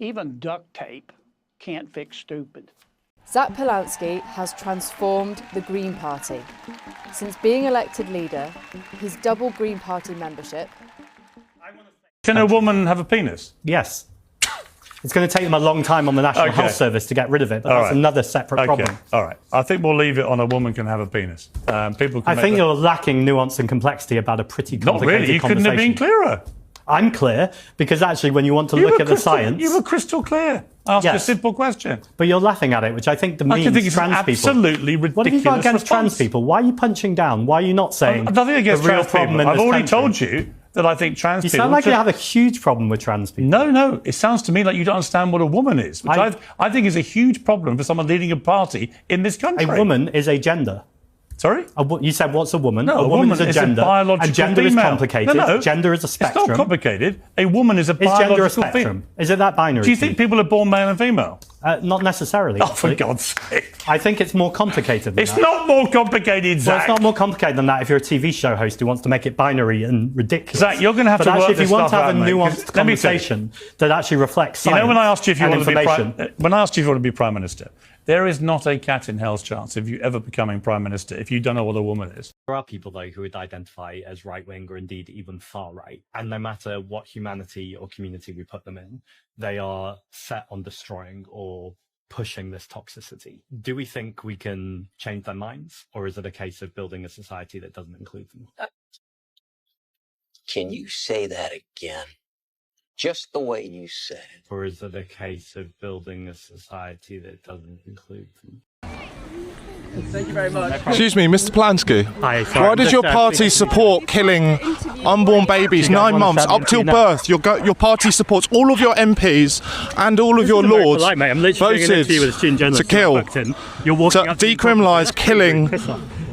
Even duct tape can't fix stupid. Zack Polanski has transformed the Green Party. Since being elected leader, his double Green Party membership. Can a woman have a penis? Yes. It's going to take them a long time on the National Health Service to get rid of it, but that's another separate problem. All right. I think we'll leave it on a woman can have a penis. People can I think you're lacking nuance and complexity about a pretty complicated Not really. You couldn't have been clearer. I'm clear, because actually when you want to look at the science... You were crystal clear. Ask a simple question. But you're laughing at it, which I think demeans I think it's trans people. Absolutely ridiculous. What have you got against trans people? Why are you punching down? Why are you not saying nothing against the real trans problem people? in this I've already country? told you that I think trans people... You sound like you have a huge problem with trans people. No. It sounds to me like you don't understand what a woman is, which I think is a huge problem for someone leading a party in this country. A woman is a gender. Sorry? You said, what's a woman? No, a woman is a gender. Biological and gender female. is complicated. No. Gender is a spectrum. It's not complicated. A woman is a biological Is gender a spectrum? Is it that binary? Do you think people are born male and female? Not necessarily. Oh, for God's sake. I think it's more complicated than that. It's not more complicated, Zack. Well, it's not more complicated than that if you're a TV show host who wants to make it binary and ridiculous. Zack, you're going to have to work if this you want stuff to have out, a mate, nuanced conversation that actually reflects science, you know, when I asked you if you want to be prime minister, there is not a cat in hell's chance of you ever becoming prime minister if you don't know what a woman is. There are people, though, who would identify as right-wing or indeed even far-right. And no matter what humanity or community we put them in, they are set on destroying or pushing this toxicity. Do we think we can change their minds? Or is it a case of building a society that doesn't include them? Can you say that again? Just the way you said it. Or is it a case of building a society that doesn't include them? Thank you very much. Excuse me, Mr. Polanski. Hi, why does your party support killing unborn babies 9 months up till birth? Your party supports all of your MPs and all of your lords voted to kill, to decriminalise killing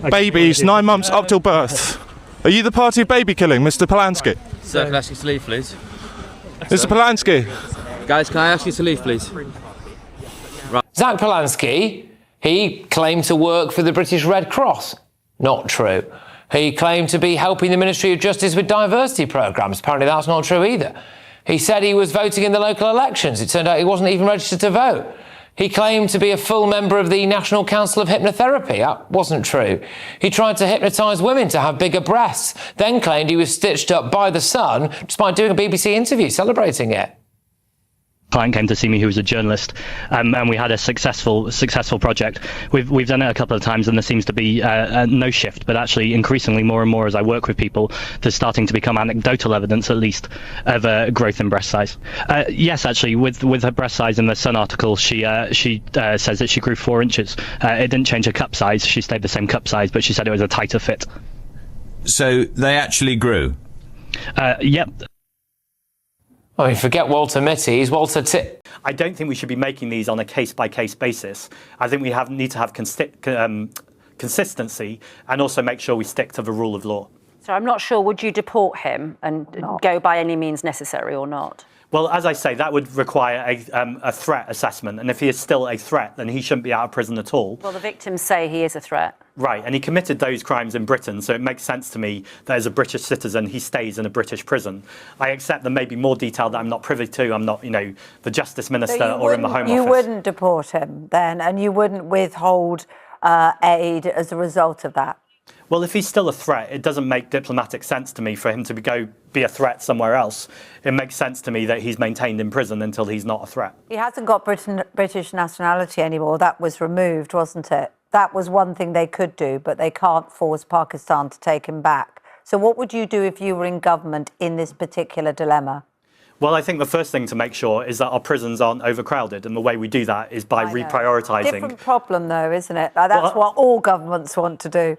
babies 9 months up till birth. Are you the party of baby killing, Mr. Polanski? Sir, can I ask you to leave, please? Mr. Polanski. Guys, can I ask you to leave, please? Right. Zack Polanski, he claimed to work for the British Red Cross. Not true. He claimed to be helping the Ministry of Justice with diversity programmes. Apparently that's not true either. He said he was voting in the local elections. It turned out he wasn't even registered to vote. He claimed to be a full member of the National Council of Hypnotherapy. That wasn't true. He tried to hypnotise women to have bigger breasts, then claimed he was stitched up by the Sun despite doing a BBC interview celebrating it. Client came to see me who was a journalist, and we had a successful project. We've done it a couple of times, and there seems to be no shift, but actually increasingly more and more as I work with people, there's starting to become anecdotal evidence, at least, of growth in breast size. Yes, actually, with her breast size in the Sun article, she says that she grew 4 inches. It didn't change her cup size; she stayed the same cup size, but she said it was a tighter fit. So they actually grew? Yep. I mean, forget Walter Mitty, he's Walter I don't think we should be making these on a case-by-case basis. I think we need to have consistency and also make sure we stick to the rule of law. So I'm not sure, would you deport him and go by any means necessary or not? Well, as I say, that would require a threat assessment. And if he is still a threat, then he shouldn't be out of prison at all. Well, the victims say he is a threat. Right, and he committed those crimes in Britain, so it makes sense to me that as a British citizen, he stays in a British prison. I accept there may be more detail that I'm not privy to. I'm not, the Justice Minister or in the Home Office. You wouldn't deport him then, and you wouldn't withhold aid as a result of that? Well, if he's still a threat, it doesn't make diplomatic sense to me for him to go be a threat somewhere else. It makes sense to me that he's maintained in prison until he's not a threat. He hasn't got British nationality anymore. That was removed, wasn't it? That was one thing they could do, but they can't force Pakistan to take him back. So what would you do if you were in government in this particular dilemma? Well, I think the first thing to make sure is that our prisons aren't overcrowded, and the way we do that is by reprioritising. Different problem, though, isn't it? That's what all governments want to do.